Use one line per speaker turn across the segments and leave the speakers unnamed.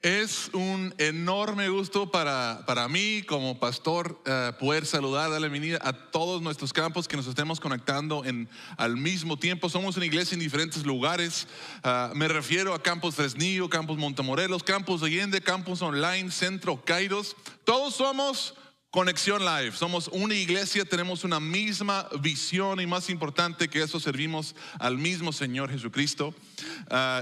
Es un enorme gusto para mí como pastor poder saludar, darle bienvenida a todos nuestros campos que nos estemos conectando al mismo tiempo. Somos una iglesia en diferentes lugares. Me refiero a Campus Fresnillo, Campus Montemorelos, Campus Allende, Campus Online, Centro Kairos. Todos somos Conexión Live. Somos una iglesia, tenemos una misma visión y más importante que eso, servimos al mismo Señor Jesucristo.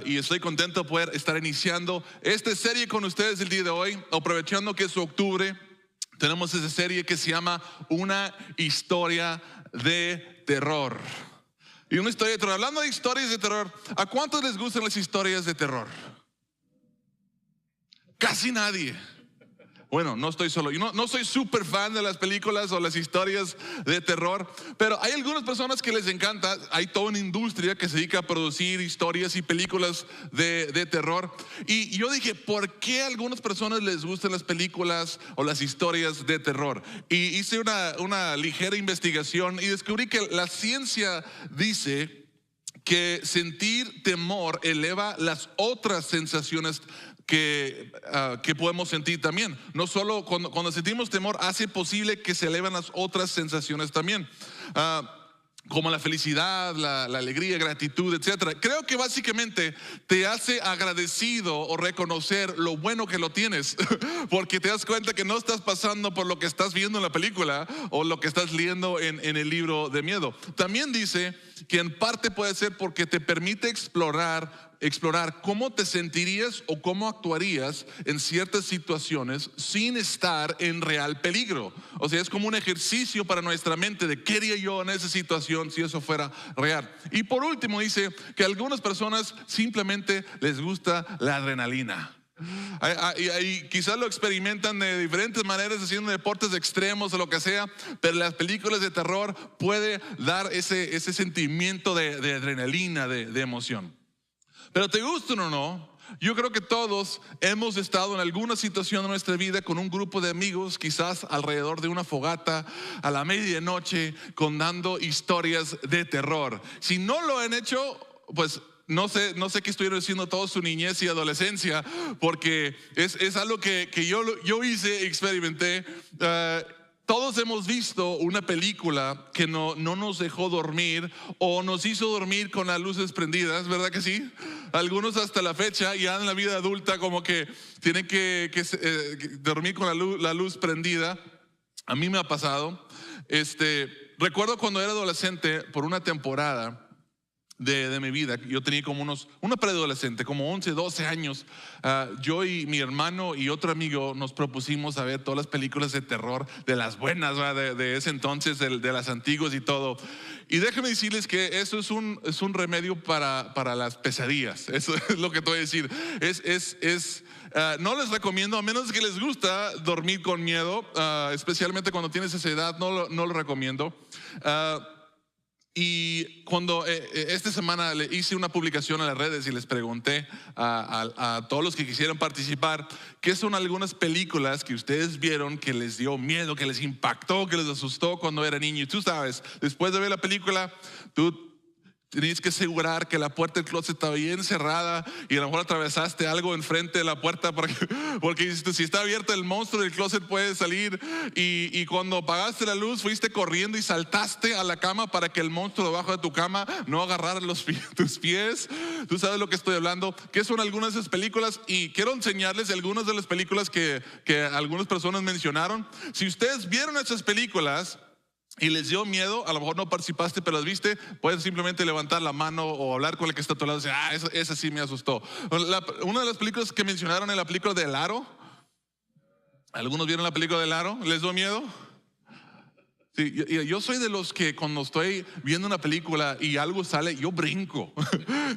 Y estoy contento de poder estar iniciando esta serie con ustedes el día de hoy, aprovechando que es octubre. Tenemos esa serie que se llama Una historia de terror. Y una historia de terror. Hablando de historias de terror, ¿a cuántos les gustan las historias de terror? Casi nadie. Bueno, no estoy solo. Yo no soy súper fan de las películas o las historias de terror, pero hay algunas personas que les encanta. Hay toda una industria que se dedica a producir historias y películas de terror. Y yo dije, ¿por qué a algunas personas les gustan las películas o las historias de terror? Y hice una ligera investigación y descubrí que la ciencia dice que sentir temor eleva las otras sensaciones que podemos sentir también. No solo cuando sentimos temor, hace posible que se eleven las otras sensaciones también, como la felicidad, la alegría, gratitud, etc. Creo que básicamente te hace agradecido o reconocer lo bueno que lo tienes, porque te das cuenta que no estás pasando por lo que estás viendo en la película o lo que estás leyendo en el libro de miedo. También dice que en parte puede ser porque te permite explorar cómo te sentirías o cómo actuarías en ciertas situaciones sin estar en real peligro. O sea, es como un ejercicio para nuestra mente de qué haría yo en esa situación si eso fuera real. Y por último dice que a algunas personas simplemente les gusta la adrenalina. Y quizás lo experimentan de diferentes maneras, haciendo deportes extremos o lo que sea, pero las películas de terror puede dar ese sentimiento de adrenalina, de emoción. Pero te gusten o no, yo creo que todos hemos estado en alguna situación de nuestra vida con un grupo de amigos, quizás alrededor de una fogata a la medianoche, contando historias de terror. Si no lo han hecho, pues no sé qué estuvieron haciendo toda su niñez y adolescencia, porque es algo que yo hice, experimenté. Todos hemos visto una película que no nos dejó dormir o nos hizo dormir con las luces prendidas, ¿verdad que sí? Algunos hasta la fecha, ya en la vida adulta, como que tienen que dormir con la luz prendida. A mí me ha pasado. Recuerdo cuando era adolescente, por una temporada de mi vida, yo tenía como una preadolescente, como 11, 12 años. Yo y mi hermano y otro amigo nos propusimos a ver todas las películas de terror, de las buenas, de ese entonces, de las antiguas y todo. Y déjenme decirles que eso es un remedio para las pesadillas. Eso es lo que te voy a decir. No les recomiendo, a menos que les gusta dormir con miedo, especialmente cuando tienes esa edad, no lo recomiendo. Y cuando esta semana le hice una publicación en las redes y les pregunté a todos los que quisieran participar qué son algunas películas que ustedes vieron que les dio miedo, que les impactó, que les asustó cuando era niño. Y tú sabes, después de ver la película, tú tenías que asegurar que la puerta del closet estaba bien cerrada y a lo mejor atravesaste algo enfrente de la puerta porque si está abierta el monstruo del closet puede salir. Y cuando apagaste la luz fuiste corriendo y saltaste a la cama para que el monstruo debajo de tu cama no agarrara tus pies. Tú sabes lo que estoy hablando, que son algunas de esas películas, y quiero enseñarles algunas de las películas que algunas personas mencionaron. Si ustedes vieron esas películas y les dio miedo, a lo mejor no participaste, pero las viste, puedes simplemente levantar la mano o hablar con el que está a tu lado y decir, esa sí me asustó. Una de las películas que mencionaron en la película de El Aro. ¿Algunos vieron la película de El Aro? ¿Les dio miedo? Sí, yo soy de los que cuando estoy viendo una película y algo sale, yo brinco.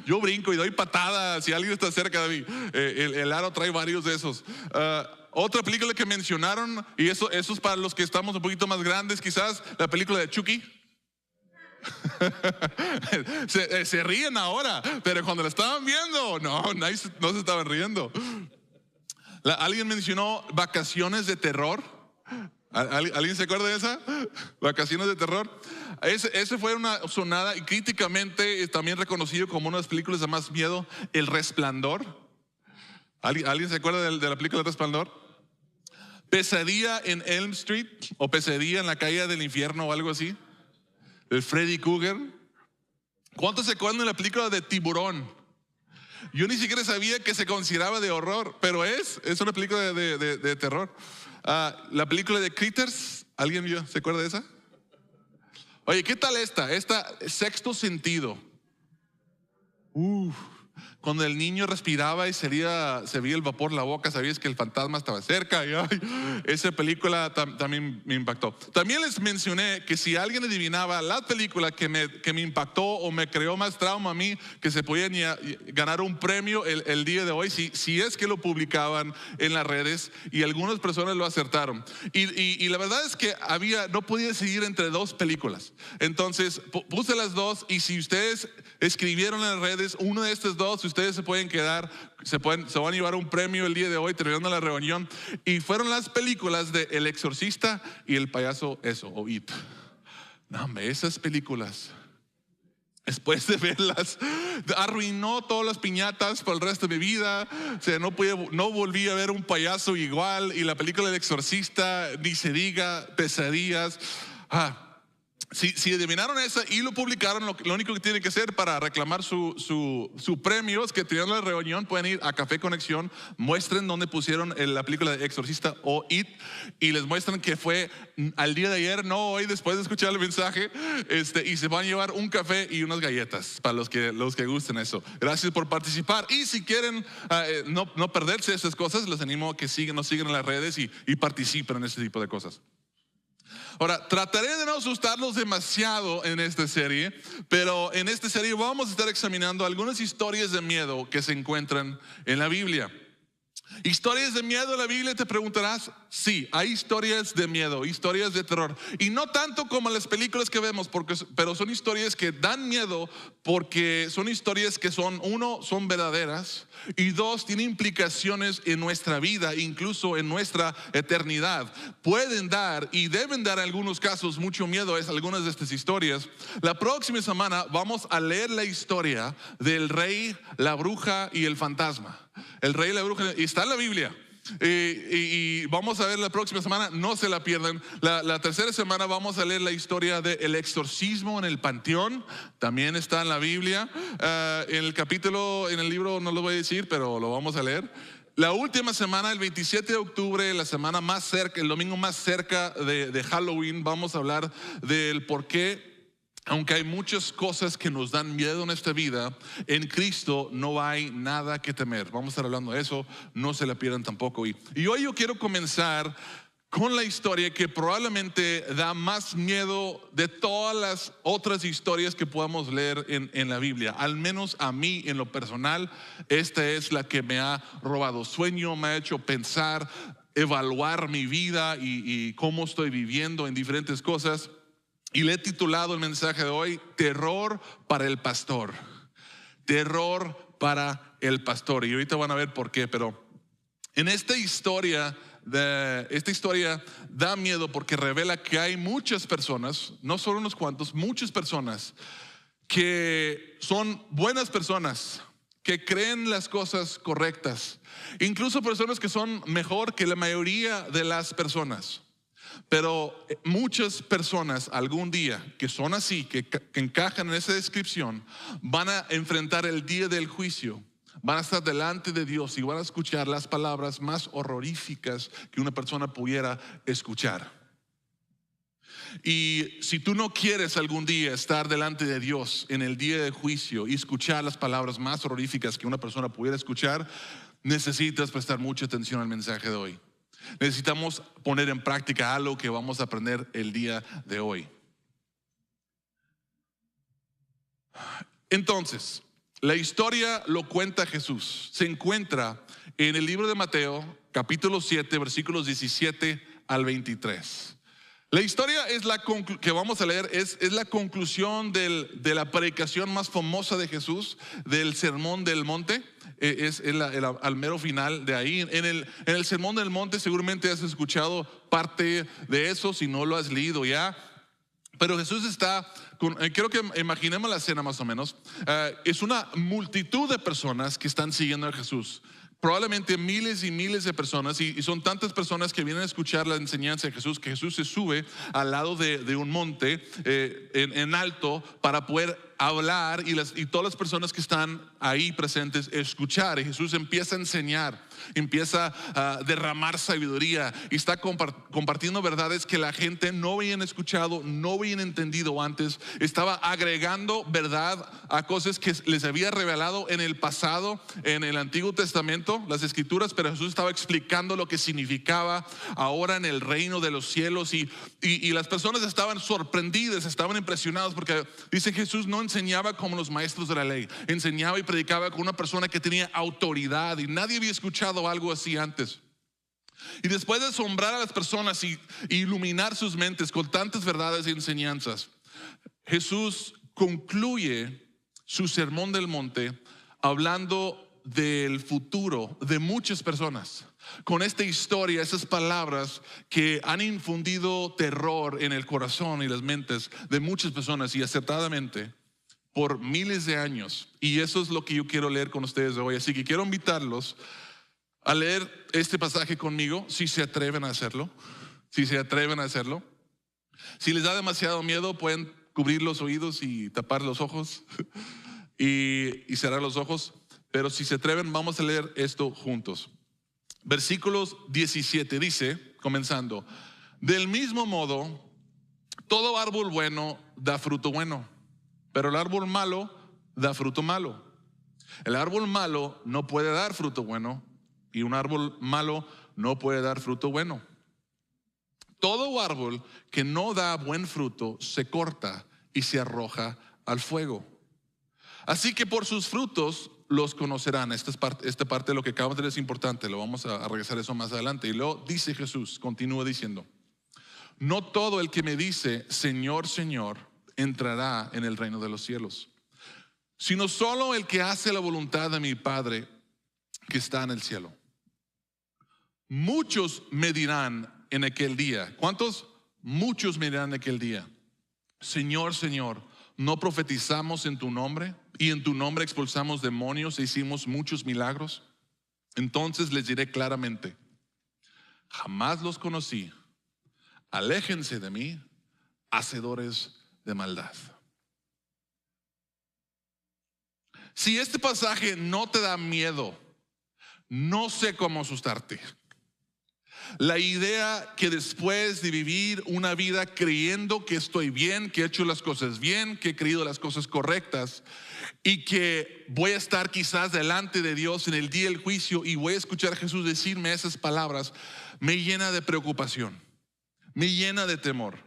Yo brinco y doy patadas si alguien está cerca de mí. El Aro trae varios de esos. Otra película que mencionaron, y eso es para los que estamos un poquito más grandes quizás, la película de Chucky. se ríen ahora, pero cuando la estaban viendo, no se estaban riendo. Alguien mencionó Vacaciones de Terror. ¿Alguien se acuerda de esa? Vacaciones de Terror. Ese fue una sonada y críticamente también reconocido como una de las películas de más miedo. El Resplandor. ¿Alguien se acuerda de la película El Resplandor? Pesadilla en Elm Street o Pesadilla en la calle del infierno o algo así. El Freddy Krueger. ¿Cuántos se acuerdan de la película de Tiburón? Yo ni siquiera sabía que se consideraba de horror, pero es una película de terror. La película de Critters, ¿alguien se acuerda de esa? Oye, ¿qué tal esta? Sexto Sentido. Cuando el niño respiraba y se veía el vapor en la boca, sabías que el fantasma estaba cerca. Y, esa película también me impactó. También les mencioné que si alguien adivinaba la película que me impactó o me creó más trauma a mí, que se podía ganar un premio el día de hoy, si es que lo publicaban en las redes, y algunas personas lo acertaron. Y la verdad es que no podía decidir entre dos películas. Entonces puse las dos, y si ustedes escribieron en las redes una de estas dos, ustedes se pueden quedar, se van a llevar un premio el día de hoy terminando la reunión. Y fueron las películas de El Exorcista y El Payaso o It. No, hombre, esas películas, después de verlas, arruinó todas las piñatas por el resto de mi vida. O sea, no volví a ver un payaso igual. Y la película del Exorcista, ni se diga, pesadillas. Si adivinaron esa y lo publicaron, lo único que tienen que hacer para reclamar su premio es que teniendo la reunión pueden ir a Café Conexión, muestren dónde pusieron la película de Exorcista o It, y les muestran que fue al día de ayer, no hoy, después de escuchar el mensaje, y se van a llevar un café y unas galletas para los que gusten eso. Gracias por participar, y si quieren no perderse esas cosas, les animo a que nos sigan en las redes y participen en ese tipo de cosas. Ahora, trataré de no asustarlos demasiado en esta serie, pero en esta serie vamos a estar examinando algunas historias de miedo que se encuentran en la Biblia. ¿Historias de miedo en la Biblia? Te preguntarás. Sí, hay historias de miedo, historias de terror, y no tanto como las películas que vemos, pero son historias que dan miedo porque son historias que son verdaderas, y dos, tienen implicaciones en nuestra vida, incluso en nuestra eternidad. Pueden dar y deben dar en algunos casos mucho miedo a algunas de estas historias. La próxima semana vamos a leer la historia del rey, la bruja y el fantasma. El rey y la bruja, y está en la Biblia. Y vamos a ver la próxima semana, no se la pierdan. La tercera semana vamos a leer la historia del exorcismo en el panteón. También está en la Biblia. En el libro no lo voy a decir, pero lo vamos a leer. La última semana, el 27 de octubre, la semana más cerca, el domingo más cerca de Halloween, vamos a hablar del por qué, aunque hay muchas cosas que nos dan miedo en esta vida, en Cristo no hay nada que temer. Vamos a estar hablando de eso, no se la pierdan tampoco. Y hoy yo quiero comenzar con la historia que probablemente da más miedo de todas las otras historias que podamos leer en la Biblia. Al menos a mí, en lo personal, esta es la que me ha robado sueño, me ha hecho pensar, evaluar mi vida y cómo estoy viviendo en diferentes cosas. Y le he titulado el mensaje de hoy: Terror para el pastor. Terror para el pastor. Y ahorita van a ver por qué. Pero en esta historia da miedo porque revela que hay muchas personas, no solo unos cuantos, muchas personas que son buenas personas, que creen las cosas correctas, incluso personas que son mejor que la mayoría de las personas. Pero muchas personas algún día que son así, que encajan en esa descripción, van a enfrentar el día del juicio, van a estar delante de Dios y van a escuchar las palabras más horroríficas que una persona pudiera escuchar. Y si tú no quieres algún día estar delante de Dios en el día del juicio y escuchar las palabras más horroríficas que una persona pudiera escuchar, necesitas prestar mucha atención al mensaje de hoy. Necesitamos poner en práctica algo que vamos a aprender el día de hoy. Entonces, la historia lo cuenta Jesús. Se encuentra en el libro de Mateo, capítulo 7, versículos 17 al 23. La historia que vamos a leer es la conclusión de la predicación más famosa de Jesús, del Sermón del Monte. Es al mero final de ahí. En el Sermón del Monte seguramente has escuchado parte de eso, si no lo has leído ya. Pero Jesús está quiero que imaginemos la escena más o menos. Es una multitud de personas que están siguiendo a Jesús, probablemente miles y miles de personas, y son tantas personas que vienen a escuchar la enseñanza de Jesús, que Jesús se sube al lado de un monte en alto para poder hablar y todas las personas que están ahí presentes escuchar. Y Jesús empieza a enseñar, empieza a derramar sabiduría y está compartiendo verdades que la gente no habían escuchado, no habían entendido antes. Estaba agregando verdad a cosas que les había revelado en el pasado, en el Antiguo Testamento, las Escrituras, pero Jesús estaba explicando lo que significaba ahora en el reino de los cielos, y las personas estaban sorprendidas, estaban impresionadas, porque dice Jesús no enseñaba como los maestros de la ley, enseñaba y predicaba con una persona que tenía autoridad, y nadie había escuchado algo así antes. Y después de asombrar a las personas y iluminar sus mentes con tantas verdades y enseñanzas, Jesús concluye su sermón del monte hablando del futuro de muchas personas, con esta historia, esas palabras que han infundido terror en el corazón y las mentes de muchas personas, y acertadamente por miles de años. Y eso es lo que yo quiero leer con ustedes hoy. Así que quiero invitarlos a leer este pasaje conmigo, si se atreven a hacerlo. Si se atreven a hacerlo. Si les da demasiado miedo, pueden cubrir los oídos y tapar los ojos y cerrar los ojos. Pero si se atreven, vamos a leer esto juntos. Versículos 17 dice, comenzando: del mismo modo, todo árbol bueno da fruto bueno, pero el árbol malo da fruto malo. El árbol malo no puede dar fruto bueno, y un árbol malo no puede dar fruto bueno. Todo árbol que no da buen fruto se corta y se arroja al fuego. Así que por sus frutos los conocerán. Esta parte de lo que acabamos de decir es importante. Lo vamos a regresar a eso más adelante. Y luego dice Jesús, continúa diciendo: no todo el que me dice Señor, Señor entrará en el reino de los cielos, sino solo el que hace la voluntad de mi Padre que está en el cielo. Muchos me dirán en aquel día. ¿Cuántos? Muchos me dirán en aquel día: Señor, Señor, ¿no profetizamos en tu nombre? Y en tu nombre expulsamos demonios e hicimos muchos milagros. Entonces les diré claramente: jamás los conocí. Aléjense de mí, hacedores de maldad. Si este pasaje no te da miedo, no sé cómo asustarte. La idea que después de vivir una vida creyendo que estoy bien, que he hecho las cosas bien, que he creído las cosas correctas, y que voy a estar quizás delante de Dios en el día del juicio y voy a escuchar a Jesús decirme esas palabras, me llena de preocupación, me llena de temor.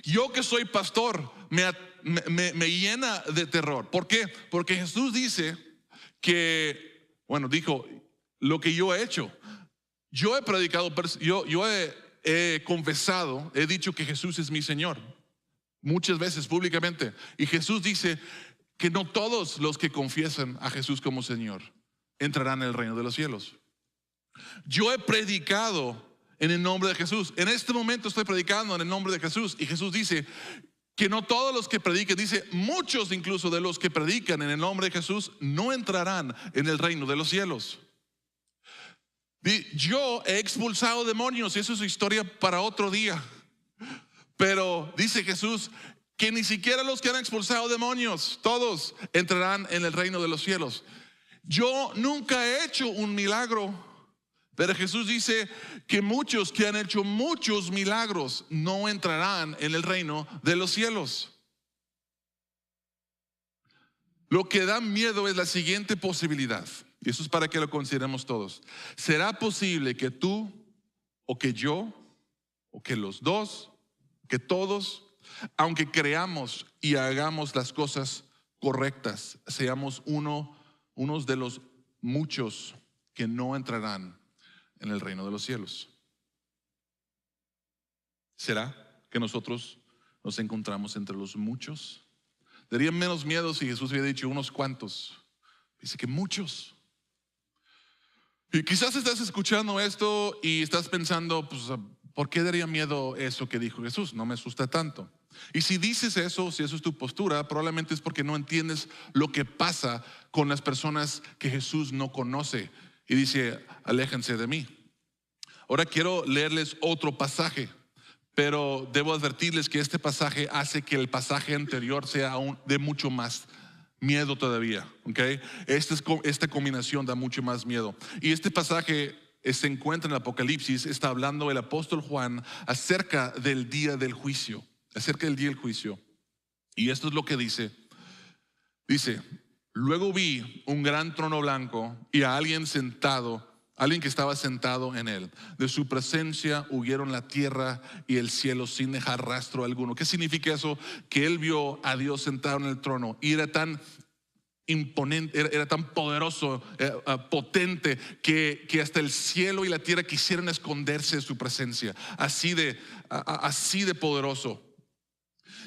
Yo que soy pastor, me llena de terror. ¿Por qué? Porque Jesús dice que, dijo lo que yo he hecho. Yo he predicado, yo he confesado, he dicho que Jesús es mi Señor muchas veces públicamente. Y Jesús dice que no todos los que confiesan a Jesús como Señor entrarán en el reino de los cielos. Yo he predicado en el nombre de Jesús. En este momento estoy predicando en el nombre de Jesús. Y Jesús dice que no todos los que prediquen, dice muchos incluso de los que predican en el nombre de Jesús no entrarán en el reino de los cielos. Yo he expulsado demonios, y eso es historia para otro día. Pero dice Jesús que ni siquiera los que han expulsado demonios, todos entrarán en el reino de los cielos. Yo nunca he hecho un milagro, pero Jesús dice que muchos que han hecho muchos milagros no entrarán en el reino de los cielos. Lo que da miedo es la siguiente posibilidad, y eso es para que lo consideremos todos. ¿Será posible que tú, o que yo, o que los dos, que todos, aunque creamos y hagamos las cosas correctas, seamos unos de los muchos que no entrarán en el reino de los cielos? ¿Será que nosotros nos encontramos entre los muchos? Daría menos miedo si Jesús hubiera dicho unos cuantos. Dice que muchos. Y quizás estás escuchando esto y estás pensando, pues ¿Por qué daría miedo eso que dijo Jesús? No me asusta tanto. Y si dices eso, si eso es tu postura, probablemente es porque no entiendes lo que pasa con las personas que Jesús no conoce. Y dice, aléjense de mí. Ahora quiero leerles otro pasaje, pero debo advertirles que este pasaje hace que el pasaje anterior sea aún de mucho más miedo todavía. ¿Okay? Esta combinación da mucho más miedo. Y este pasaje se encuentra en el Apocalipsis, está hablando el apóstol Juan acerca del día del juicio, acerca del día del juicio. Y esto es lo que dice. Dice, luego vi un gran trono blanco y a alguien que estaba sentado en él. De su presencia huyeron la tierra y el cielo sin dejar rastro alguno. ¿Qué significa eso? Que él vio a Dios sentado en el trono y era tan imponente, era tan poderoso, potente, que hasta el cielo y la tierra quisieron esconderse de su presencia. Así de poderoso.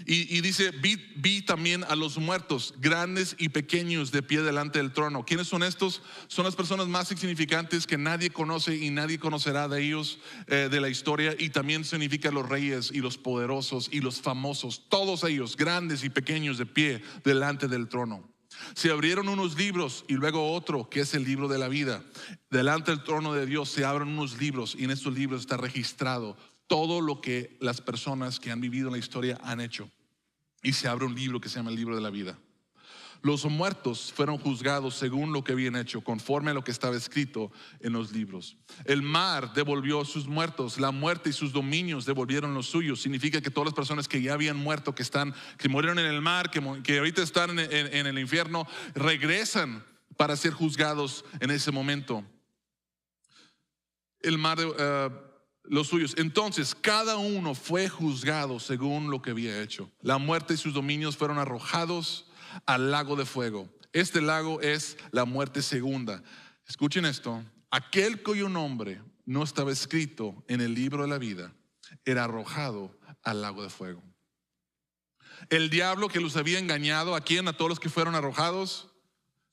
Y dice, vi también a los muertos, grandes y pequeños, de pie delante del trono. ¿Quiénes son estos? Son las personas más insignificantes que nadie conoce y nadie conocerá de ellos, de la historia. Y también significa los reyes y los poderosos y los famosos, todos ellos, grandes y pequeños, de pie delante del trono. Se abrieron unos libros y luego otro, que es el libro de la vida. Delante del trono de Dios se abren unos libros y en estos libros está registrado todo lo que las personas que han vivido en la historia han hecho. Y se abre un libro que se llama el libro de la vida. Los muertos fueron juzgados según lo que habían hecho, conforme a lo que estaba escrito en los libros. El mar devolvió a sus muertos, la muerte y sus dominios devolvieron los suyos. Significa que todas las personas que ya habían muerto, que murieron en el mar, que ahorita están en el infierno, regresan para ser juzgados en ese momento. El mar los suyos. Entonces cada uno fue juzgado según lo que había hecho. La muerte y sus dominios fueron arrojados al lago de fuego. Este lago es la muerte segunda. Escuchen esto: aquel cuyo nombre no estaba escrito en el libro de la vida era arrojado al lago de fuego. El diablo que los había engañado, ¿a quién? A todos los que fueron arrojados,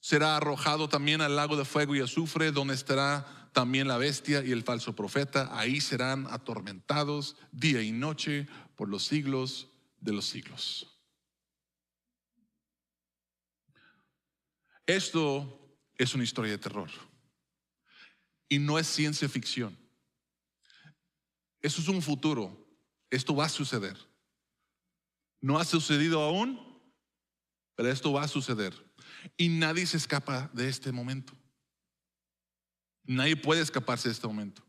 será arrojado también al lago de fuego y azufre, donde estará también la bestia y el falso profeta. Ahí serán atormentados día y noche por los siglos de los siglos. Esto es una historia de terror y no es ciencia ficción. Esto es un futuro. Esto va a suceder. No ha sucedido aún, pero esto va a suceder. Y nadie se escapa de este momento. Nadie puede escaparse de este momento.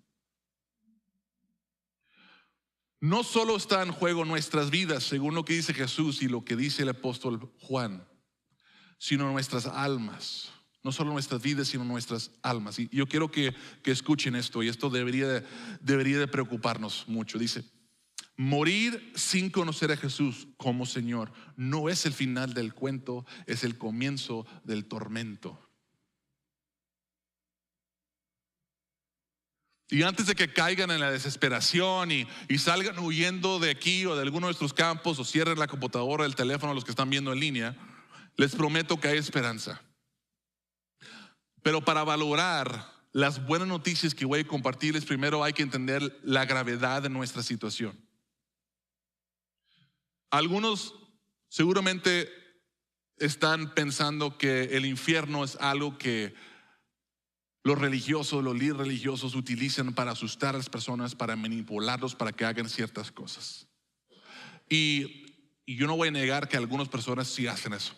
No solo está en juego nuestras vidas, según lo que dice Jesús y lo que dice el apóstol Juan, sino nuestras almas. No solo nuestras vidas, sino nuestras almas. Y yo quiero que escuchen esto, y esto debería de preocuparnos mucho. Dice, morir sin conocer a Jesús como Señor no es el final del cuento, es el comienzo del tormento. Y antes de que caigan en la desesperación y salgan huyendo de aquí o de alguno de nuestros campos, o cierren la computadora, el teléfono, los que están viendo en línea, les prometo que hay esperanza. Pero para valorar las buenas noticias que voy a compartirles, primero hay que entender la gravedad de nuestra situación. Algunos seguramente están pensando que el infierno es algo que los religiosos, los líderes religiosos utilizan para asustar a las personas, para manipularlos, para que hagan ciertas cosas. Y yo no voy a negar que algunas personas sí hacen eso.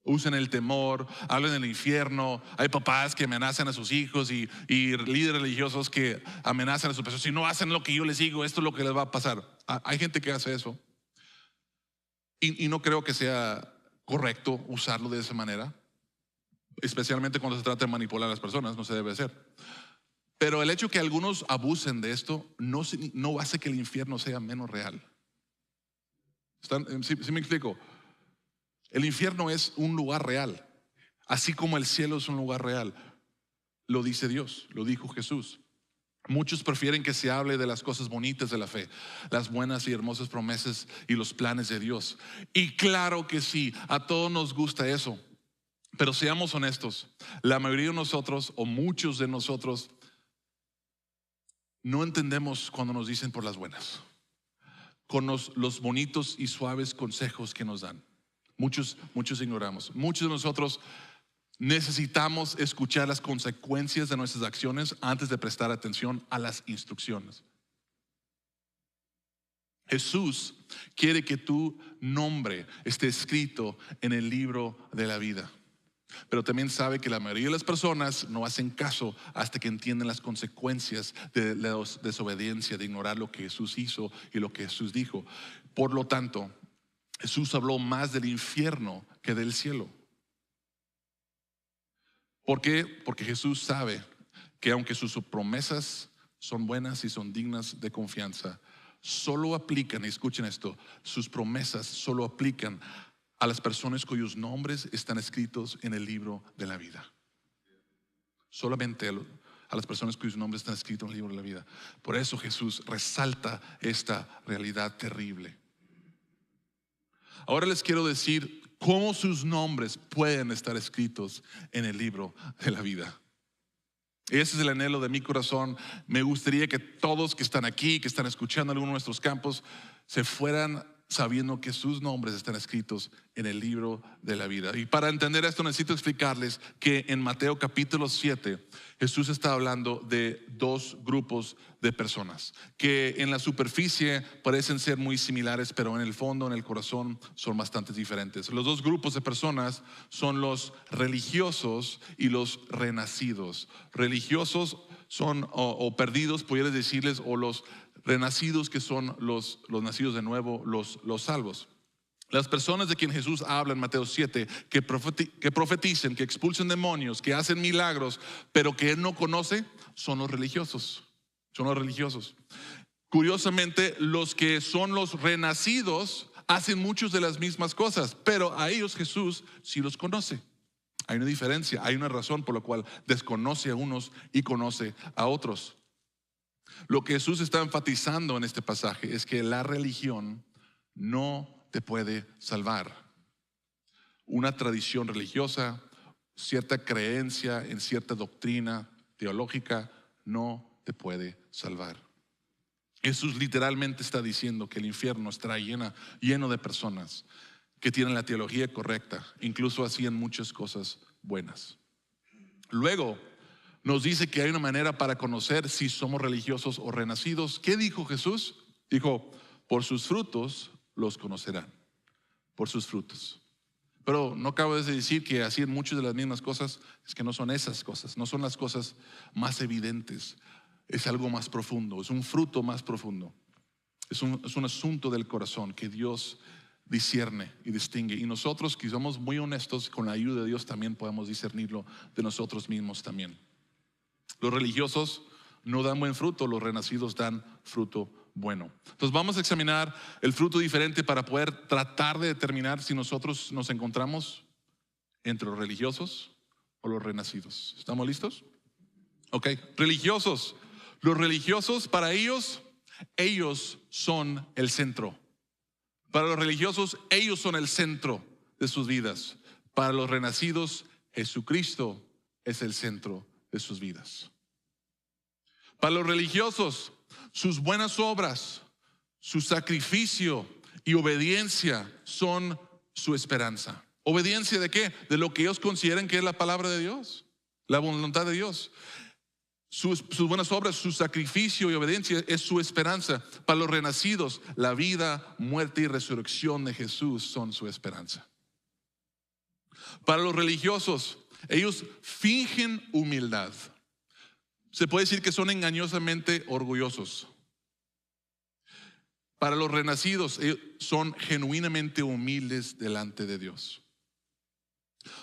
Usan el temor, hablan del infierno. Hay papás que amenazan a sus hijos y líderes religiosos que amenazan a sus personas. Si no hacen lo que yo les digo, esto es lo que les va a pasar. Hay gente que hace eso. Y no creo que sea correcto usarlo de esa manera, especialmente cuando se trata de manipular a las personas. No se debe hacer. Pero el hecho que algunos abusen de esto no hace que el infierno sea menos real. ¿Sí me explico? El infierno es un lugar real, así como el cielo es un lugar real. Lo dice Dios, lo dijo Jesús. Muchos prefieren que se hable de las cosas bonitas de la fe, las buenas y hermosas promesas y los planes de Dios. Y claro que sí, a todos nos gusta eso. Pero seamos honestos, la mayoría de nosotros, o muchos de nosotros, no entendemos cuando nos dicen por las buenas, con los bonitos y suaves consejos que nos dan. Muchos ignoramos. Muchos de nosotros necesitamos escuchar las consecuencias de nuestras acciones antes de prestar atención a las instrucciones. Jesús quiere que tu nombre esté escrito en el libro de la vida. Pero también sabe que la mayoría de las personas no hacen caso hasta que entienden las consecuencias de la desobediencia, de ignorar lo que Jesús hizo y lo que Jesús dijo. Por lo tanto, Jesús habló más del infierno que del cielo. ¿Por qué? Porque Jesús sabe que aunque sus promesas son buenas y son dignas de confianza, solo aplican, y escuchen esto, sus promesas solo aplican a las personas cuyos nombres están escritos en el libro de la vida. Solamente a las personas cuyos nombres están escritos en el libro de la vida. Por eso Jesús resalta esta realidad terrible. Ahora les quiero decir cómo sus nombres pueden estar escritos en el libro de la vida. Ese es el anhelo de mi corazón. Me gustaría que todos que están aquí, que están escuchando alguno de nuestros campos, se fueran sabiendo que sus nombres están escritos en el libro de la vida. Y para entender esto necesito explicarles que en Mateo capítulo 7 Jesús está hablando de dos grupos de personas que en la superficie parecen ser muy similares, pero en el fondo, en el corazón, son bastante diferentes. Los dos grupos de personas son los religiosos y los renacidos. Religiosos son o perdidos, pudiera decirles, o los renacidos, que son los nacidos de nuevo, los salvos. Las personas de quien Jesús habla en Mateo 7, que profeticen, que expulsen demonios, que hacen milagros, pero que Él no conoce, son los religiosos. Son los religiosos. Curiosamente, los que son los renacidos hacen muchas de las mismas cosas, pero a ellos Jesús sí los conoce. Hay una diferencia, hay una razón por la cual desconoce a unos y conoce a otros. Lo que Jesús está enfatizando en este pasaje es que la religión no te puede salvar. Una tradición religiosa, cierta creencia en cierta doctrina teológica no te puede salvar. Jesús literalmente está diciendo que el infierno estará lleno de personas que tienen la teología correcta, incluso hacían muchas cosas buenas. Luego nos dice que hay una manera para conocer si somos religiosos o renacidos. ¿Qué dijo Jesús? Dijo, por sus frutos los conocerán. Por sus frutos. Pero no acabo de decir que hacían muchas de las mismas cosas. Es que no son esas cosas, no son las cosas más evidentes. Es algo más profundo, es un fruto más profundo. Es un asunto del corazón que Dios discierne y distingue. Y nosotros, que somos muy honestos, con la ayuda de Dios también podemos discernirlo de nosotros mismos también. Los religiosos no dan buen fruto, los renacidos dan fruto bueno. Entonces vamos a examinar el fruto diferente para poder tratar de determinar si nosotros nos encontramos entre los religiosos o los renacidos. ¿Estamos listos? Ok, religiosos. Los religiosos, para ellos son el centro. Para los religiosos, ellos son el centro de sus vidas. Para los renacidos, Jesucristo es el centro de sus vidas. Para los religiosos, sus buenas obras, su sacrificio y obediencia son su esperanza. ¿Obediencia de qué? De lo que ellos consideran que es la palabra de Dios, la voluntad de Dios. Sus buenas obras, su sacrificio y obediencia es su esperanza. Para los renacidos, la vida, muerte y resurrección de Jesús son su esperanza. Para los religiosos, ellos fingen humildad. Se puede decir que son engañosamente orgullosos. Para los renacidos, son genuinamente humildes delante de Dios.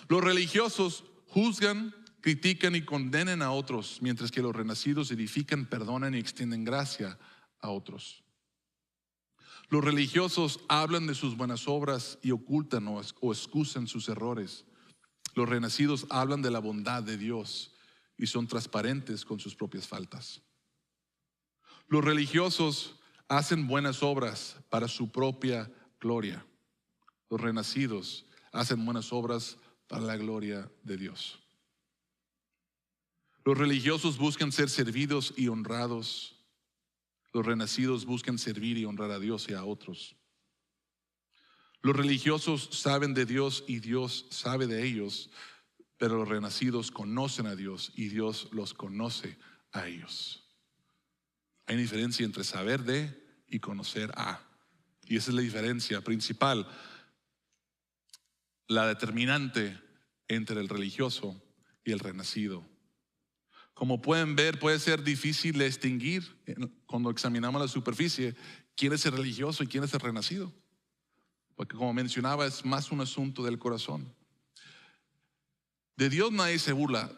Los religiosos juzgan, critican y condenan a otros, mientras que los renacidos edifican, perdonan y extienden gracia a otros. Los religiosos hablan de sus buenas obras y ocultan o excusan sus errores. Los renacidos hablan de la bondad de Dios y son transparentes con sus propias faltas. Los religiosos hacen buenas obras para su propia gloria. Los renacidos hacen buenas obras para la gloria de Dios. Los religiosos buscan ser servidos y honrados. Los renacidos buscan servir y honrar a Dios y a otros. Los religiosos saben de Dios y Dios sabe de ellos, pero los renacidos conocen a Dios y Dios los conoce a ellos. Hay diferencia entre saber de y conocer a. Y esa es la diferencia principal, la determinante entre el religioso y el renacido. Como pueden ver, puede ser difícil distinguir cuando examinamos la superficie quién es el religioso y quién es el renacido. Porque como mencionaba, es más un asunto del corazón. De Dios nadie se burla.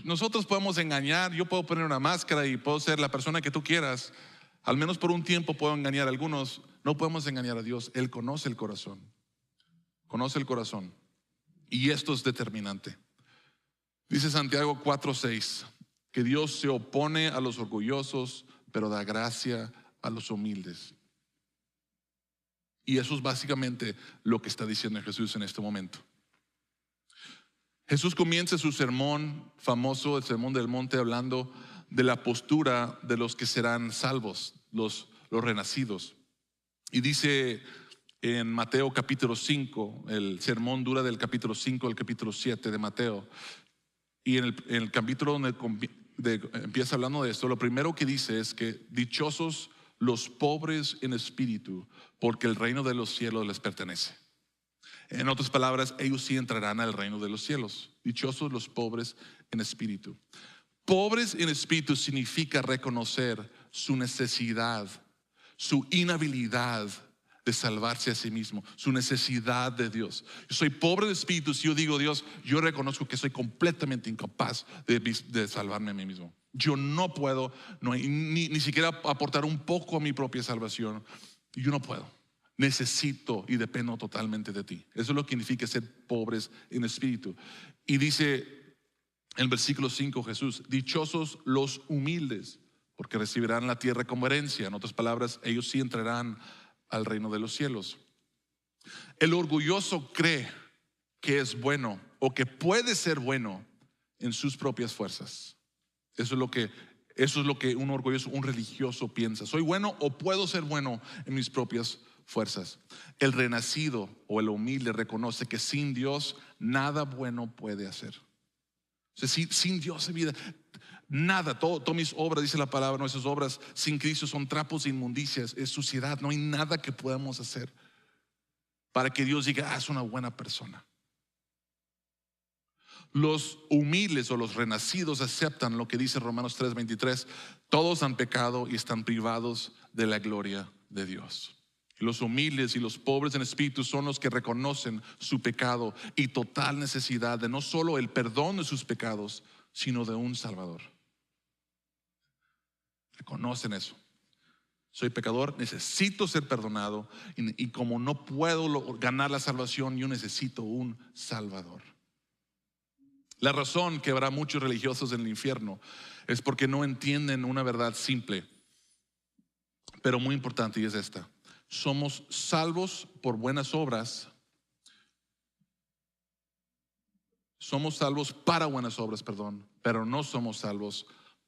Nosotros podemos engañar, yo puedo poner una máscara y puedo ser la persona que tú quieras. Al menos por un tiempo puedo engañar a algunos. No podemos engañar a Dios. Él conoce el corazón. Conoce el corazón. Y esto es determinante. Dice Santiago 4:6 que Dios se opone a los orgullosos, pero da gracia a los humildes. Y eso es básicamente lo que está diciendo Jesús en este momento. Jesús comienza su sermón famoso, el sermón del monte, hablando de la postura de los que serán salvos, los renacidos. Y dice en Mateo capítulo 5, el sermón dura del capítulo 5 al capítulo 7 de Mateo. Y en el capítulo donde empieza hablando de esto, lo primero que dice es que dichosos los pobres en espíritu, porque el reino de los cielos les pertenece. En otras palabras, ellos sí entrarán al reino de los cielos. Dichosos los pobres en espíritu. Pobres en espíritu significa reconocer su necesidad, su inhabilidad de salvarse a sí mismo, su necesidad de Dios. Yo soy pobre de espíritu. Si yo digo Dios, yo reconozco que soy completamente incapaz de salvarme a mí mismo. Yo no puedo ni siquiera aportar un poco a mi propia salvación. Yo no puedo. Necesito y dependo totalmente de ti. Eso es lo que significa ser pobres en espíritu. Y dice en el versículo 5 Jesús: dichosos los humildes, porque recibirán la tierra como herencia. En otras palabras, ellos sí entrarán al reino de los cielos. El orgulloso cree que es bueno o que puede ser bueno en sus propias fuerzas. Eso es lo que un orgulloso, un religioso piensa. Soy bueno o puedo ser bueno en mis propias fuerzas. El renacido o el humilde reconoce que sin Dios nada bueno puede hacer. O sea, sin Dios en vida, nada, todas mis obras, dice la palabra, nuestras obras sin Cristo son trapos de inmundicias, es suciedad. No hay nada que podamos hacer para que Dios diga, es una buena persona. Los humildes o los renacidos aceptan lo que dice Romanos 3:23: todos han pecado y están privados de la gloria de Dios. Los humildes y los pobres en espíritu son los que reconocen su pecado y total necesidad de no solo el perdón de sus pecados, sino de un Salvador. Reconocen eso. Soy pecador, necesito ser perdonado, y como no puedo ganar la salvación, yo necesito un Salvador. La razón que habrá muchos religiosos en el infierno es porque no entienden una verdad simple, pero muy importante, y es esta: somos salvos por buenas obras. Somos salvos para buenas obras, pero no somos salvos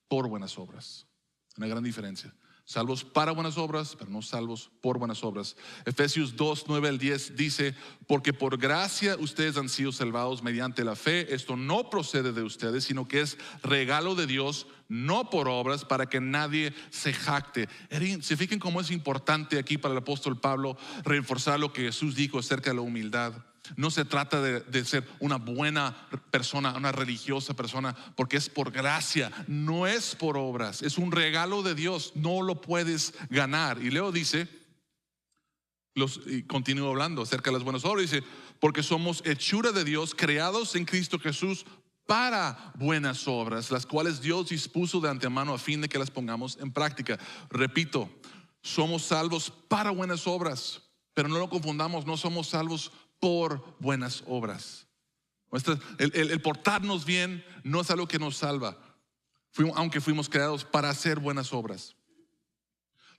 por buenas obras. Una gran diferencia. Salvos para buenas obras, pero no salvos por buenas obras. Efesios 2:9-10 dice: porque por gracia ustedes han sido salvados mediante la fe. Esto no procede de ustedes, sino que es regalo de Dios, no por obras, para que nadie se jacte. Se fijen cómo es importante aquí para el apóstol Pablo reforzar lo que Jesús dijo acerca de la humildad. No se trata de ser una buena persona, una religiosa persona, porque es por gracia, no es por obras. Es un regalo de Dios, no lo puedes ganar. Y Leo dice, y continúo hablando acerca de las buenas obras, dice: porque somos hechura de Dios, creados en Cristo Jesús para buenas obras, las cuales Dios dispuso de antemano a fin de que las pongamos en práctica. Repito, somos salvos para buenas obras, pero no lo confundamos, no somos salvos por buenas obras. El portarnos bien no es algo que nos salva, aunque fuimos creados para hacer buenas obras.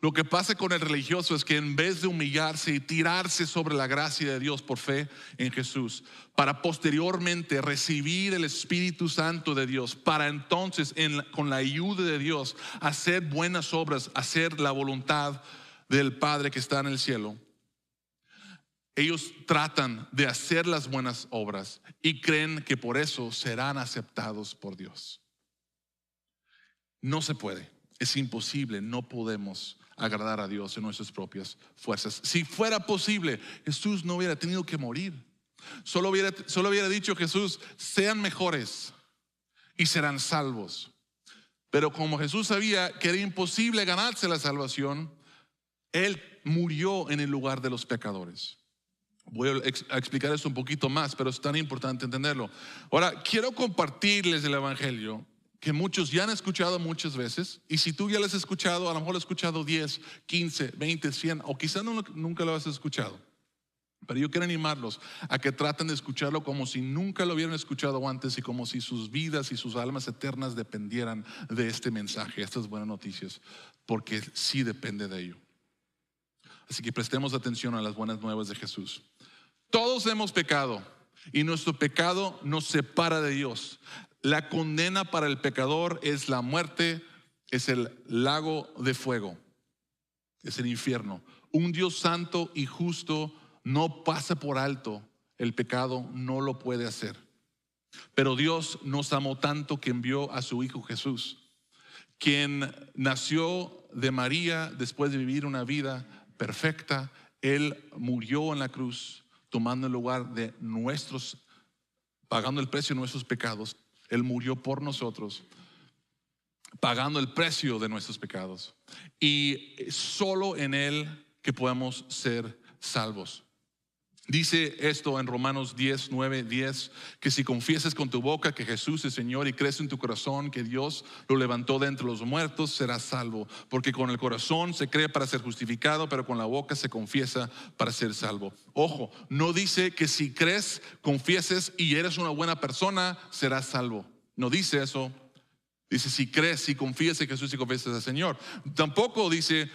Lo que pasa con el religioso es que en vez de humillarse y tirarse sobre la gracia de Dios por fe en Jesús, para posteriormente recibir el Espíritu Santo de Dios, para entonces con la ayuda de Dios hacer buenas obras, hacer la voluntad del Padre que está en el cielo, ellos tratan de hacer las buenas obras y creen que por eso serán aceptados por Dios. No se puede, es imposible, no podemos agradar a Dios en nuestras propias fuerzas. Si fuera posible, Jesús no hubiera tenido que morir. Solo hubiera dicho Jesús: sean mejores y serán salvos. Pero como Jesús sabía que era imposible ganarse la salvación, Él murió en el lugar de los pecadores. Voy a explicar esto un poquito más, pero es tan importante entenderlo. Ahora, quiero compartirles el Evangelio que muchos ya han escuchado muchas veces. Y si tú ya lo has escuchado, a lo mejor lo has escuchado 10, 15, 20, 100, o quizás nunca lo has escuchado. Pero yo quiero animarlos a que traten de escucharlo como si nunca lo hubieran escuchado antes, y como si sus vidas y sus almas eternas dependieran de este mensaje, estas buenas noticias, porque sí depende de ello. Así que prestemos atención a las buenas nuevas de Jesús. Todos hemos pecado y nuestro pecado nos separa de Dios. La condena para el pecador es la muerte, es el lago de fuego, es el infierno. Un Dios santo y justo no pasa por alto el pecado, no lo puede hacer. Pero Dios nos amó tanto que envió a su Hijo Jesús, quien nació de María después de vivir una vida perfecta. Él murió en la cruz, tomando el lugar de nuestros, pagando el precio de nuestros pecados. Él murió por nosotros, pagando el precio de nuestros pecados. Y solo en Él que podemos ser salvos. Dice esto en Romanos 10, 9, 10, que si confiesas con tu boca que Jesús es Señor y crees en tu corazón que Dios lo levantó de entre los muertos, serás salvo. Porque con el corazón se cree para ser justificado, pero con la boca se confiesa para ser salvo. Ojo, no dice que si crees, confieses y eres una buena persona, serás salvo. No dice eso. Dice si crees, si confías en Jesús y confiesas al Señor. Tampoco dice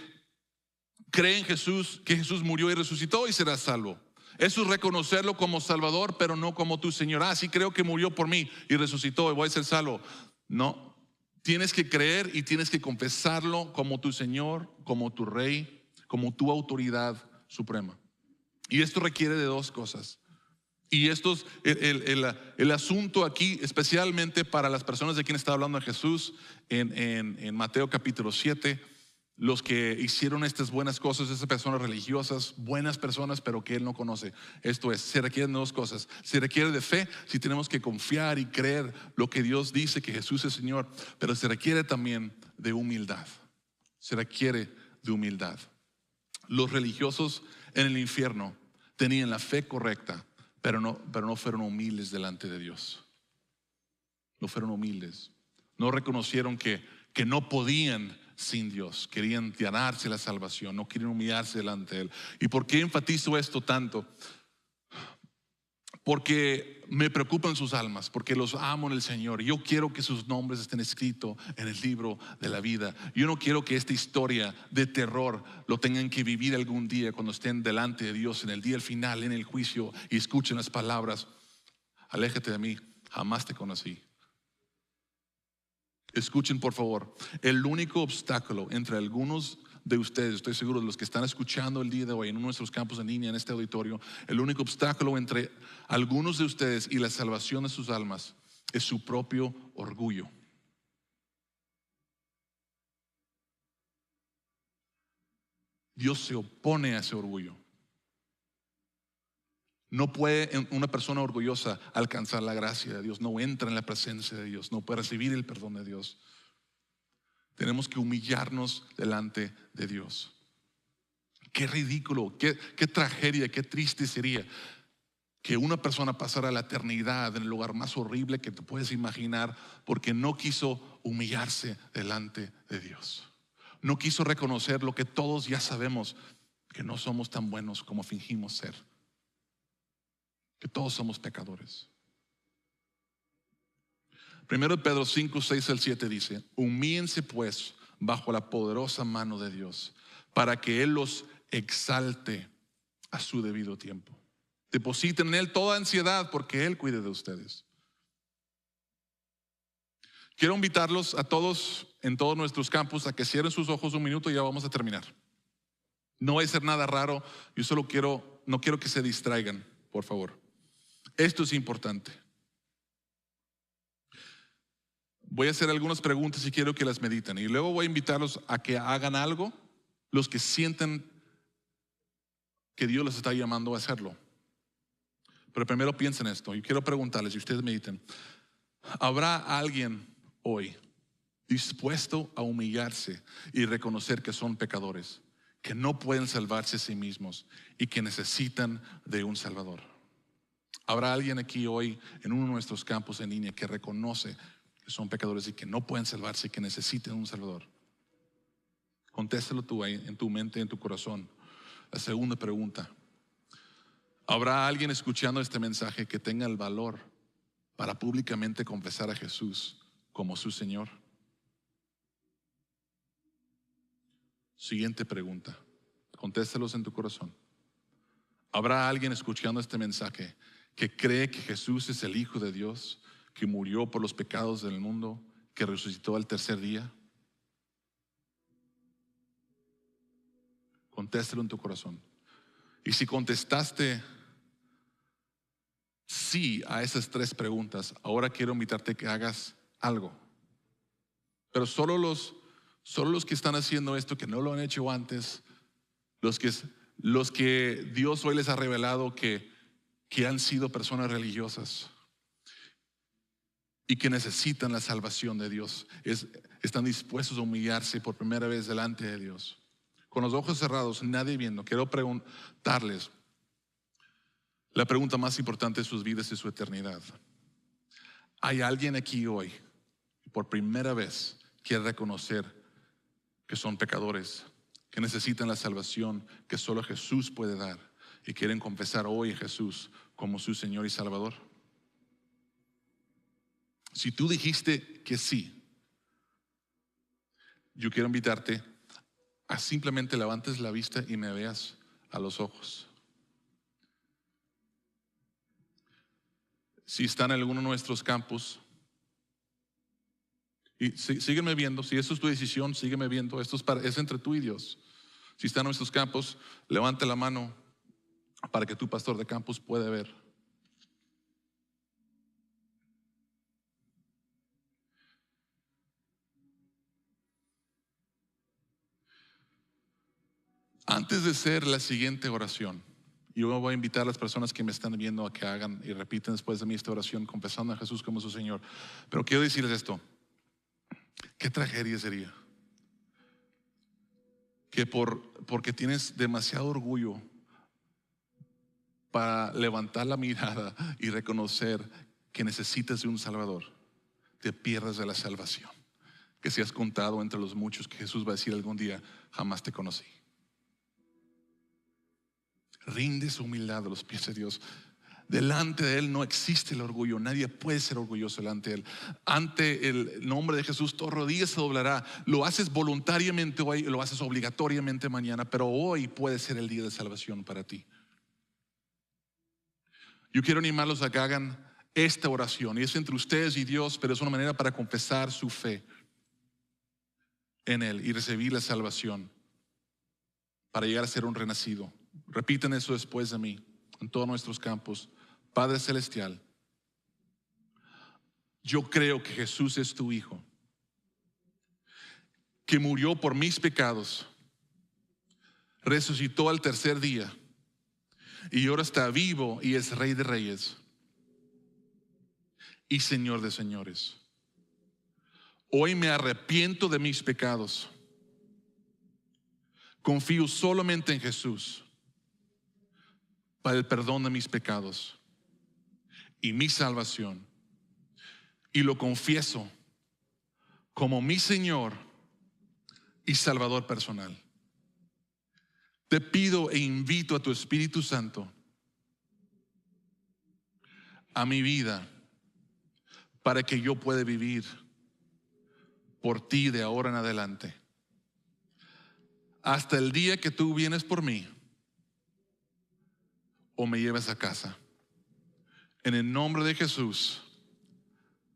cree en Jesús, que Jesús murió y resucitó y serás salvo. Eso es reconocerlo como Salvador, pero no como tu Señor. Sí, creo que murió por mí y resucitó y voy a ser salvo. No, tienes que creer y tienes que confesarlo como tu Señor, como tu Rey, como tu autoridad suprema. Y esto requiere de dos cosas. Y esto es el asunto aquí, especialmente para las personas de quien está hablando Jesús en Mateo capítulo 7. Los que hicieron estas buenas cosas, esas personas religiosas, buenas personas, pero que Él no conoce. Esto es, se requieren dos cosas. Se requiere de fe, si tenemos que confiar y creer lo que Dios dice, que Jesús es Señor. Pero se requiere también de humildad. Se requiere de humildad. Los religiosos en el infierno tenían la fe correcta, pero no fueron humildes delante de Dios. No fueron humildes. No reconocieron que no podían sin Dios. Querían ganarse la salvación, no querían humillarse delante de Él. ¿Y por qué enfatizo esto tanto? Porque me preocupan sus almas, porque los amo en el Señor. Yo quiero que sus nombres estén escritos en el libro de la vida. Yo no quiero que esta historia de terror lo tengan que vivir algún día cuando estén delante de Dios en el día final, en el juicio, y escuchen las palabras: aléjate de mí, jamás te conocí. Escuchen por favor, el único obstáculo entre algunos de ustedes, estoy seguro de los que están escuchando el día de hoy en uno de nuestros campos en línea, en este auditorio, el único obstáculo entre algunos de ustedes y la salvación de sus almas es su propio orgullo. Dios se opone a ese orgullo. No puede una persona orgullosa alcanzar la gracia de Dios, no entra en la presencia de Dios, no puede recibir el perdón de Dios. Tenemos que humillarnos delante de Dios. Qué ridículo, qué tragedia, qué triste sería que una persona pasara la eternidad en el lugar más horrible que te puedes imaginar porque no quiso humillarse delante de Dios. No quiso reconocer lo que todos ya sabemos, que no somos tan buenos como fingimos ser. Que todos somos pecadores. Primero Pedro 5, 6 al 7 dice: humíllense pues bajo la poderosa mano de Dios, para que Él los exalte a su debido tiempo. Depositen en Él toda ansiedad porque Él cuide de ustedes. Quiero invitarlos a todos en todos nuestros campus a que cierren sus ojos un minuto y ya vamos a terminar. No va a ser nada raro, yo solo no quiero que se distraigan, por favor. Esto es importante. Voy a hacer algunas preguntas y quiero que las mediten. Y luego voy a invitarlos a que hagan algo, los que sienten que Dios les está llamando a hacerlo. Pero primero piensen esto. Y quiero preguntarles, y ustedes mediten. ¿Habrá alguien hoy dispuesto a humillarse y reconocer que son pecadores, que no pueden salvarse a sí mismos y que necesitan de un Salvador? ¿Habrá alguien aquí hoy en uno de nuestros campos en línea que reconoce que son pecadores y que no pueden salvarse y que necesitan un Salvador? Contéstalo tú ahí en tu mente, en tu corazón. La segunda pregunta: ¿habrá alguien escuchando este mensaje que tenga el valor para públicamente confesar a Jesús como su Señor? Siguiente pregunta, contéstalos en tu corazón. ¿Habrá alguien escuchando este mensaje que cree que Jesús es el Hijo de Dios, que murió por los pecados del mundo, que resucitó al tercer día? Contéstalo en tu corazón. Y si contestaste sí a esas tres preguntas, ahora quiero invitarte a que hagas algo. Pero solo los que están haciendo esto, que no lo han hecho antes, los que Dios hoy les ha revelado que han sido personas religiosas y que necesitan la salvación de Dios, están dispuestos a humillarse por primera vez delante de Dios. Con los ojos cerrados, nadie viendo, quiero preguntarles la pregunta más importante de sus vidas y su eternidad. ¿Hay alguien aquí hoy que por primera vez quiere reconocer que son pecadores, que necesitan la salvación que solo Jesús puede dar y quieren confesar hoy a Jesús como su Señor y Salvador? Si tú dijiste que sí, yo quiero invitarte a simplemente levantes la vista y me veas a los ojos. Si están en alguno de nuestros campus, y sígueme viendo, si eso es tu decisión, sígueme viendo, esto es entre tú y Dios. Si están en nuestros campus, levante la mano para que tu pastor de campus pueda ver. Antes de hacer la siguiente oración, yo voy a invitar a las personas que me están viendo a que hagan y repiten después de mí esta oración, confesando a Jesús como su Señor. Pero quiero decirles esto: qué tragedia sería que porque tienes demasiado orgullo para levantar la mirada y reconocer que necesitas de un Salvador, te pierdas de la salvación, que seas contado entre los muchos que Jesús va a decir algún día: jamás te conocí. Rinde su humildad a los pies de Dios. Delante de Él no existe el orgullo. Nadie puede ser orgulloso delante de Él. Ante el nombre de Jesús, toda rodilla se doblará. Lo haces voluntariamente hoy, lo haces obligatoriamente mañana, pero hoy puede ser el día de salvación para ti. Yo quiero animarlos a que hagan esta oración, y es entre ustedes y Dios, pero es una manera para confesar su fe en Él y recibir la salvación para llegar a ser un renacido. Repiten eso después de mí en todos nuestros campos. Padre Celestial, yo creo que Jesús es tu Hijo, que murió por mis pecados, resucitó al tercer día y ahora está vivo y es Rey de Reyes y Señor de señores. Hoy me arrepiento de mis pecados. Confío solamente en Jesús para el perdón de mis pecados y mi salvación, y lo confieso como mi Señor y Salvador personal. Te pido e invito a tu Espíritu Santo a mi vida para que yo pueda vivir por ti de ahora en adelante. hasta el día que tú vienes por mí o me lleves a casa. En el nombre de Jesús.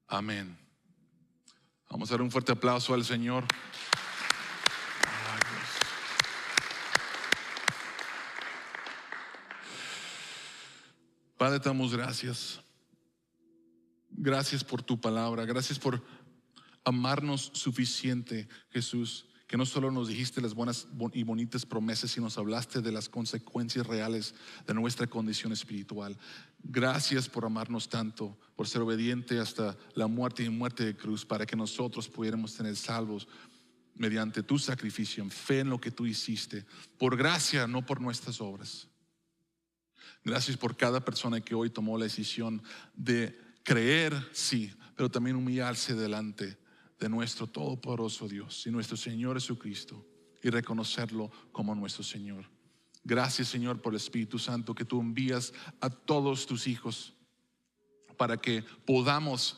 Amén. Vamos a dar un fuerte aplauso al Señor. Padre, te damos gracias. Gracias por tu palabra. Gracias por amarnos suficiente, Jesús, que no solo nos dijiste las buenas y bonitas promesas, sino nos hablaste de las consecuencias reales de nuestra condición espiritual. Gracias por amarnos tanto, por ser obediente hasta la muerte y muerte de cruz, para que nosotros pudiéramos tener salvos mediante tu sacrificio, en fe en lo que tú hiciste, por gracia, no por nuestras obras. Gracias por cada persona que hoy tomó la decisión de creer, sí, pero también humillarse delante de nuestro todopoderoso Dios y nuestro Señor Jesucristo y reconocerlo como nuestro Señor. Gracias, Señor, por el Espíritu Santo que tú envías a todos tus hijos para que podamos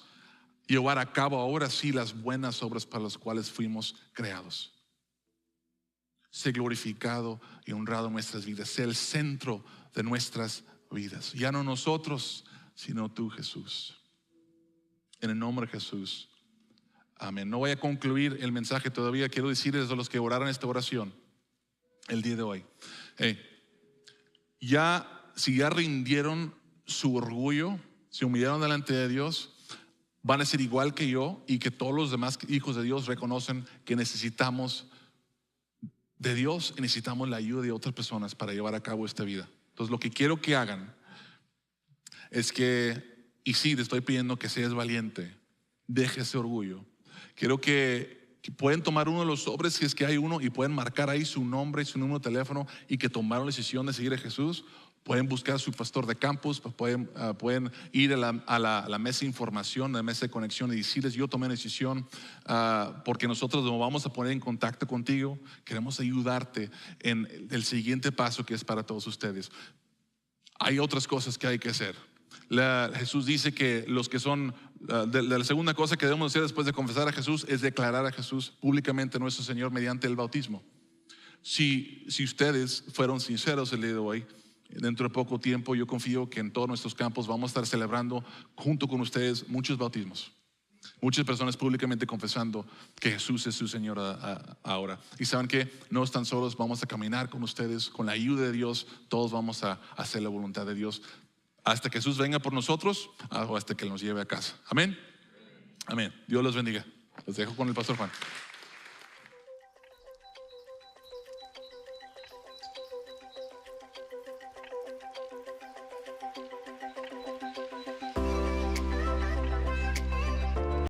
llevar a cabo ahora sí las buenas obras para las cuales fuimos creados. Sé glorificado y honrado en nuestras vidas. Sé el centro de nuestras vidas. Ya no nosotros, sino tú, Jesús. En el nombre de Jesús. Amén. No voy a concluir el mensaje todavía. Quiero decirles a los que oraron esta oración el día de hoy. Si ya rindieron su orgullo, se humillaron delante de Dios, van a ser igual que yo y que todos los demás hijos de Dios reconocen que necesitamos de Dios y necesitamos la ayuda de otras personas para llevar a cabo esta vida. Entonces lo que quiero que hagan es que, y sí, te estoy pidiendo que seas valiente, deje ese orgullo. Quiero que pueden tomar uno de los sobres si es que hay uno y pueden marcar ahí su nombre y su número de teléfono y que tomaron la decisión de seguir a Jesús. Pueden buscar a su pastor de campus, pueden ir a la mesa de información, a la mesa de conexión y decirles: yo tomé una decisión porque nosotros nos vamos a poner en contacto contigo. Queremos ayudarte en el siguiente paso que es para todos ustedes. Hay otras cosas que hay que hacer. Jesús dice que los que son la segunda cosa que debemos hacer después de confesar a Jesús es declarar a Jesús públicamente nuestro Señor mediante el bautismo. Si ustedes fueron sinceros el día de hoy, dentro de poco tiempo yo confío que en todos nuestros campos vamos a estar celebrando junto con ustedes muchos bautismos. Muchas personas públicamente confesando que Jesús es su Señor ahora. Y saben que no están solos, vamos a caminar con ustedes, con la ayuda de Dios. Todos vamos a hacer la voluntad de Dios hasta que Jesús venga por nosotros o hasta que nos lleve a casa. Amén. Amén. Dios los bendiga. Los dejo con el pastor Juan.